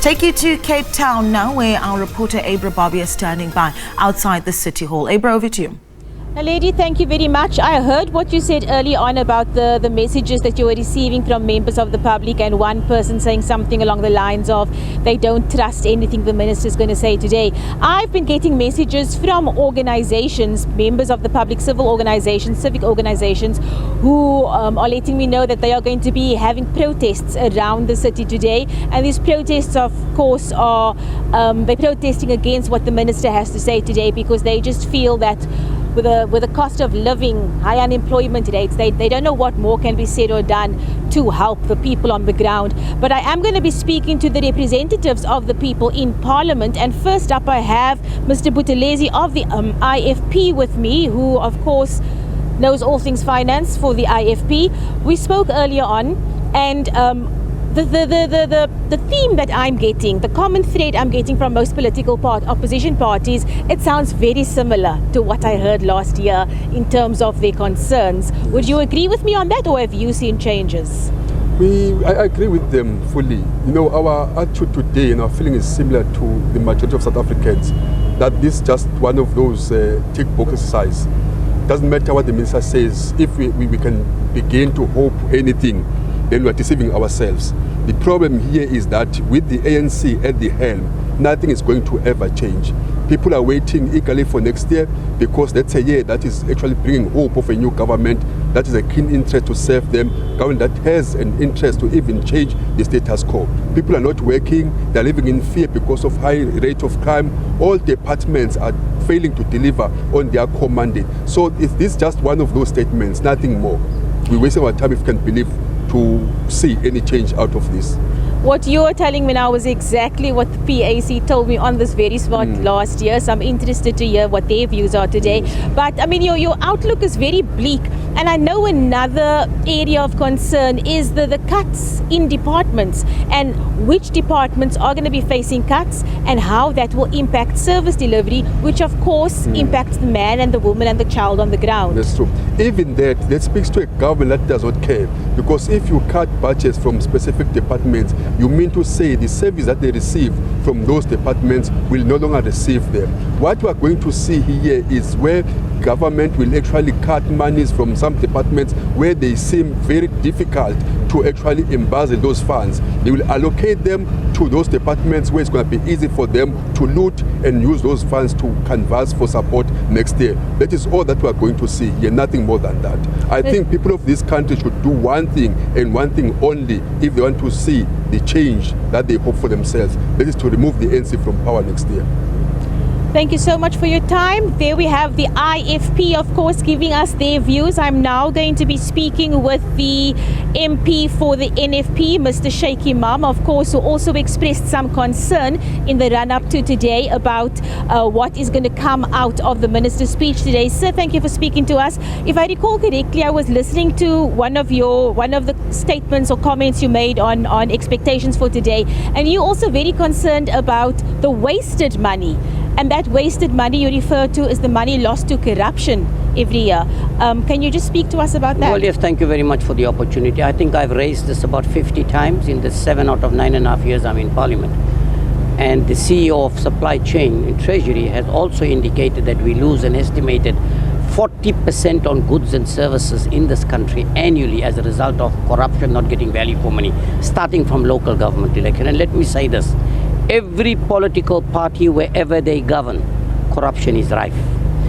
Take you to Cape Town now, where our reporter Abra Barbier is standing by outside the City Hall. Abra, over to you. Lady, thank you very much. I heard what you said earlier on about the messages that you were receiving from members of the public, and one person saying something along the lines of they don't trust anything the minister is going to say today. I've been getting messages from organizations, members of the public, civil organizations, civic organizations, who are letting me know that they are going to be having protests around the city today. And these protests, of course, are they're protesting against what the minister has to say today, because they just feel that with the cost of living, high unemployment rates, they don't know what more can be said or done to help the people on the ground. But I am going to be speaking to the representatives of the people in Parliament. And first up, I have Mr. Buthelezi of the IFP with me, who of course knows all things finance for the IFP. We spoke earlier on, and the theme that I'm getting, the common thread I'm getting from most political opposition parties, it sounds very similar to what I heard last year in terms of their concerns. Would you agree with me on that, or have you seen changes? I agree with them fully. You know, our attitude today and our feeling is similar to the majority of South Africans, that this is just one of those tick box exercises. Doesn't matter what the minister says, if we can begin to hope anything, then we are deceiving ourselves. The problem here is that with the ANC at the helm, nothing is going to ever change. People are waiting eagerly for next year, because that's a year that is actually bringing hope of a new government that is a keen interest to serve them, government that has an interest to even change the status quo. People are not working, they're living in fear because of high rate of crime. All departments are failing to deliver on their core mandate. So this is just one of those statements, nothing more. We're wasting our time if we can believe to see any change out of this. What you were telling me now was exactly what the PAC told me on this very spot last year, so I'm interested to hear what their views are today. But I mean, your outlook is very bleak, and I know another area of concern is the cuts in departments, and which departments are going to be facing cuts, and how that will impact service delivery, which of course impacts the man and the woman and the child on the ground. That's true. Even that speaks to a government that does not care, because if you cut budgets from specific departments, you mean to say the service that they receive from those departments will no longer receive them. What we are going to see here is where government will actually cut monies from some departments where they seem very difficult to actually embezzle those funds. They will allocate them to those departments where it's going to be easy for them to loot and use those funds to canvass for support next year. That is all that we are going to see here, nothing more than that. I think people of this country should do one thing and one thing only if they want to see the change that they hope for themselves. That is to remove the ANC from power next year. Thank you so much for your time. There we have the IFP, of course, giving us their views. I'm now going to be speaking with the MP for the NFP, Mr. Sheikh Imam, of course, who also expressed some concern in the run-up to today about what is going to come out of the minister's speech today. Sir, thank you for speaking to us. If I recall correctly, I was listening to one of the statements or comments you made on expectations for today, and you also very concerned about the wasted money. And that wasted money you refer to is the money lost to corruption every year. Can you just speak to us about that? Well, yes, thank you very much for the opportunity. I think I've raised this about 50 times in the 7 out of 9.5 years I'm in Parliament. And the CEO of Supply Chain in Treasury has also indicated that we lose an estimated 40% on goods and services in this country annually as a result of corruption, not getting value for money, starting from local government election. And let me say this. Every political party, wherever they govern, corruption is rife.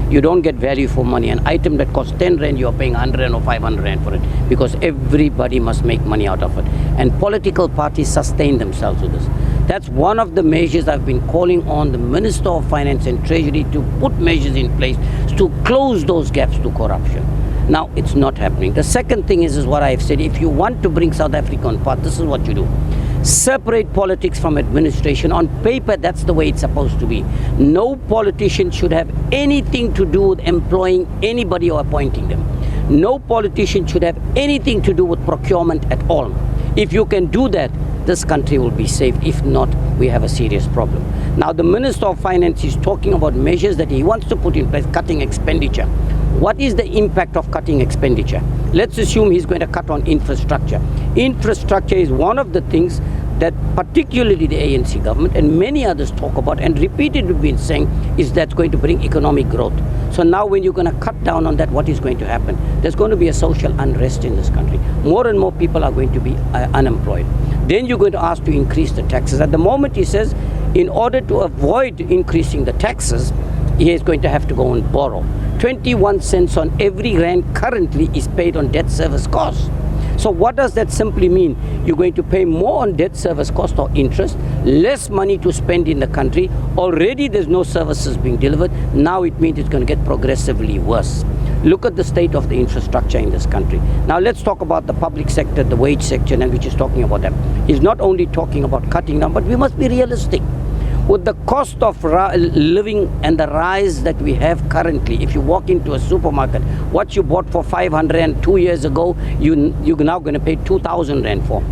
You don't get value for money. An item that costs 10 rand, you're paying 100 rand or 500 rand for it, because everybody must make money out of it. And political parties sustain themselves with this. That's one of the measures I've been calling on the Minister of Finance and Treasury to put measures in place to close those gaps to corruption. Now, it's not happening. The second thing is what I've said. If you want to bring South Africa on path, this is what you do. Separate politics from administration. On paper, that's the way it's supposed to be. No politician should have anything to do with employing anybody or appointing them. No politician should have anything to do with procurement at all. If you can do that, this country will be safe. If not, we have a serious problem. Now, the Minister of Finance is talking about measures that he wants to put in place, cutting expenditure. What is the impact of cutting expenditure? Let's assume he's going to cut on infrastructure. Infrastructure is one of the things that particularly the ANC government and many others talk about and repeatedly been saying is that's going to bring economic growth. So now when you're going to cut down on that, what is going to happen? There's going to be a social unrest in this country. More and more people are going to be unemployed. Then you're going to ask to increase the taxes. At the moment, he says, in order to avoid increasing the taxes, he is going to have to go and borrow. 21 cents on every rand currently is paid on debt service costs. So what does that simply mean? You're going to pay more on debt service cost or interest, less money to spend in the country. Already there's no services being delivered. Now it means it's going to get progressively worse. Look at the state of the infrastructure in this country. Now let's talk about the public sector, the wage sector, and which is talking about that. He's not only talking about cutting down, but we must be realistic. With the cost of living and the rise that we have currently, if you walk into a supermarket, what you bought for 500 Rand 2 years ago, you're now going to pay 2,000 Rand for.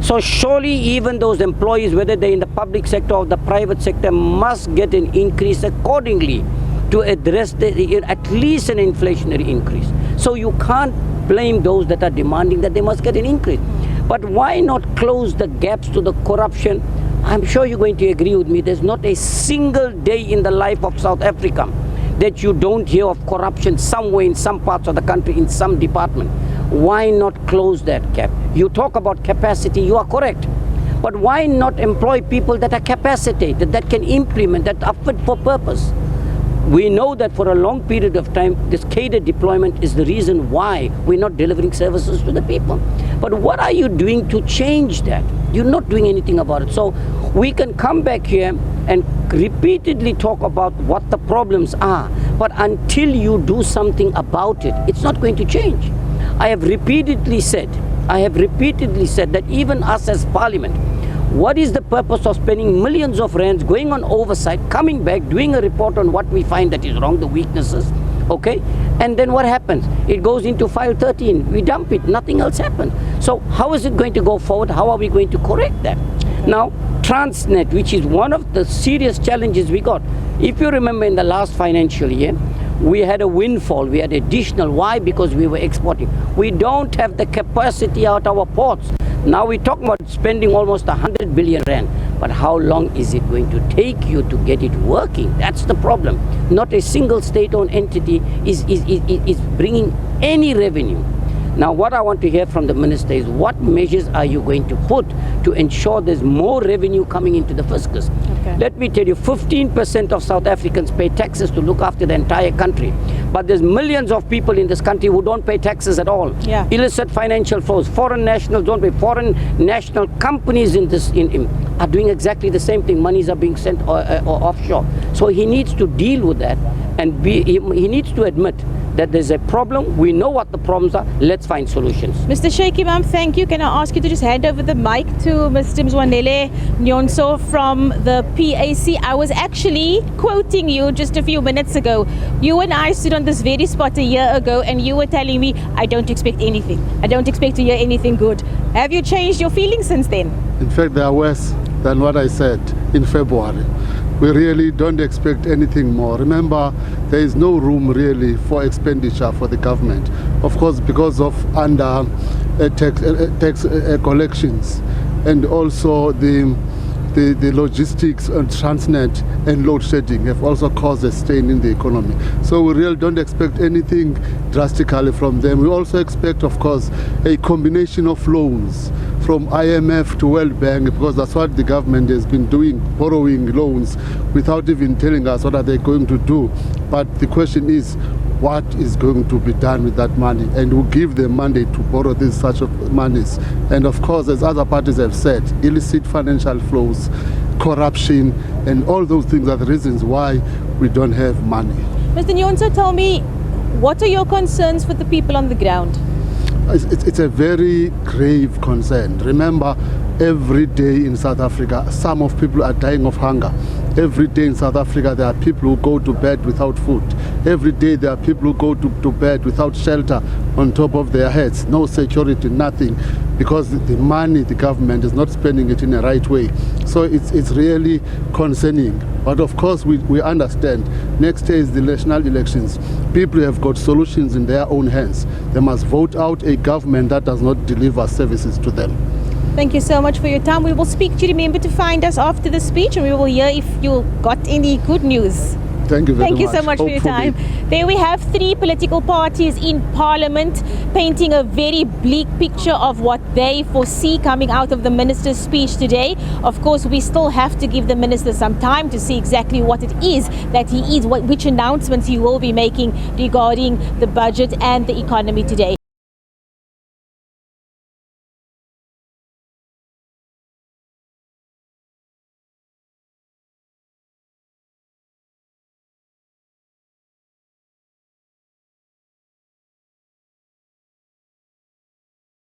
So surely even those employees, whether they're in the public sector or the private sector, must get an increase accordingly to address at least an inflationary increase. So you can't blame those that are demanding that they must get an increase. But why not close the gaps to the corruption? I'm sure you're going to agree with me, there's not a single day in the life of South Africa that you don't hear of corruption somewhere in some parts of the country, in some department. Why not close that gap? You talk about capacity, you are correct. But why not employ people that are capacitated, that can implement, that are fit for purpose? We know that for a long period of time, this cadre deployment is the reason why we're not delivering services to the people. But what are you doing to change that? You're not doing anything about it. So we can come back here and repeatedly talk about what the problems are. But until you do something about it, it's not going to change. I have repeatedly said that even us as Parliament, what is the purpose of spending millions of rands, going on oversight, coming back, doing a report on what we find that is wrong, the weaknesses, okay? And then what happens? It goes into file 13, we dump it, nothing else happens. So how is it going to go forward? How are we going to correct that? Now, Transnet, which is one of the serious challenges we got. If you remember in the last financial year, we had a windfall, we had additional. Why? Because we were exporting. We don't have the capacity at our ports. Now we talk about spending almost 100 billion rand, but how long is it going to take you to get it working? That's the problem. Not a single state-owned entity is bringing any revenue. Now what I want to hear from the minister is what measures are you going to put to ensure there's more revenue coming into the fiscus? Okay. Let me tell you, 15% of South Africans pay taxes to look after the entire country. But there's millions of people in this country who don't pay taxes at all. Yeah. Illicit financial flows, foreign nationals don't pay. Foreign national companies are doing exactly the same thing. Monies are being sent offshore. So he needs to deal with that, and he needs to admit that there's a problem. We know what the problems are. Let's find solutions. Mr. Sheikh Imam, thank you. Can I ask you to just hand over the mic to Mr. Mzwanele Nyonso from the PAC? I was actually quoting you just a few minutes ago. You and I stood on this very spot a year ago and you were telling me, I don't expect anything. I don't expect to hear anything good. Have you changed your feelings since then? In fact, they are worse than what I said in February. We really don't expect anything more. Remember, there is no room really for expenditure for the government. Of course, because of under tax collections, and also the logistics and Transnet and load shedding have also caused a strain in the economy. So we really don't expect anything drastically from them. We also expect, of course, a combination of loans from IMF to World Bank, because that's what the government has been doing, borrowing loans without even telling us what are they going to do. But the question is, what is going to be done with that money, and who give them money to borrow these such of monies? And of course, as other parties have said, illicit financial flows, corruption, and all those things are the reasons why we don't have money. Mr. Nyonso, tell me, what are your concerns for the people on the ground? It's a very grave concern. Remember, every day in South Africa, some of people are dying of hunger. Every day in South Africa, there are people who go to bed without food. Every day, there are people who go to bed without shelter on top of their heads. No security, nothing, because the money, the government is not spending it in the right way. So it's really concerning. But of course, we understand. Next year is the national elections. People have got solutions in their own hands. They must vote out a government that does not deliver services to them. Thank you so much for your time. We will speak to you. Remember to find us after the speech, and we will hear if you got any good news. Thank you very much. Thank you so much for your time. There we have 3 political parties in Parliament painting a very bleak picture of what they foresee coming out of the Minister's speech today. Of course, we still have to give the Minister some time to see exactly what it is that he is, which announcements he will be making regarding the budget and the economy today.